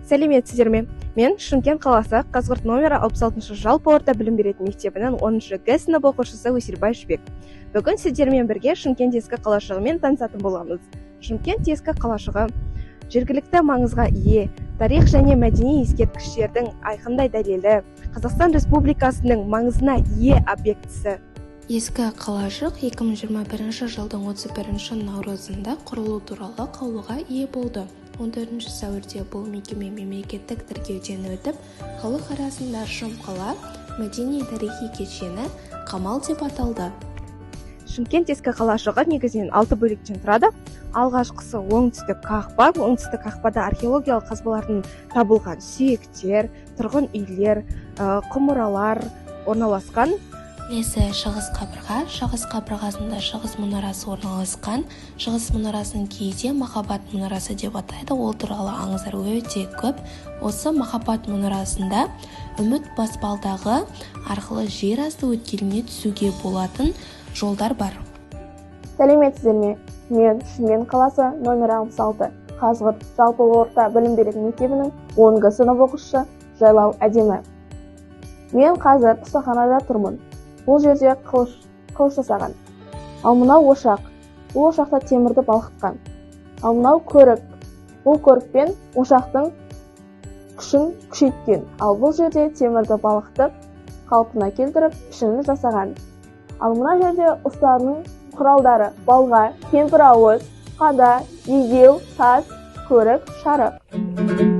Сәлеметсіздер ме? Мен Шымкент қаласы Қазығұрт номері 66 жалпы орта білім беретін мектебінің 10-шы Г сынып оқушысы Өсербай Жібек. Бүгін сіздермен бірге Шымкент ескі қалашығымен танысатын боламыз. Шымкент ескі қалашығы жергілікті маңызға ие, тарих және мәдени ескерткіштердің айқындай дәлелі, Қазақстан Республикасының маңызына ие объектісі. Ескі қалашық 2021 жылдың 31 наурызында құрылу туралы қаулыға ие болды. 14 сәуірде бұл мекеме мемлекеттік тіркеуден өтіп, халық арасында шым қала, мәдени-тарихи кешені Қамал деп аталды. Шымкент ескі қалашығы негізінен 6 бөліктен тұрады. Алғашқысы оңтүстік қақпа. Оңтүстік қақпада археологиялық қазбалардың табылған сүйектер, тұрғын үйлер, құмыралар орналасқан. Келесі шығыс қабырға. Шығыс қабырғасында шығыс мұнарасы орналасқан. Шығыс мұнарасын кейде Махаббат мұнарасы деп атайды. Ол туралы аңыздар өте көп. Осы Махаббат мұнарасында үміт баспалдағы арқылы жер асты өткеліне түсуге болатын жолдар бар. Сәлеметсіздер ме? Мен Шымкент қаласы номер 66 Қазығұрт жалпы орта білім беретін мектебінің 10-ғы сынып оқушысы Жайлау Әдемі. Мен қазір қыстаханада тұрмын. Бұл жерде қылыш жасаған. Ал мынау ошақ. Бұл ошақта темірді балқытқан. Ал мынау көрік. Бұл көрікпен ошақтың күшін күшейткен. Ал бұл жерде темірді балқытып, қалпына келтіріп, пішінін жасаған. Ал мына жерде ұстаның құралдары: балға, кемпір ауыз, қада, егеу, тас, көрік, шарық.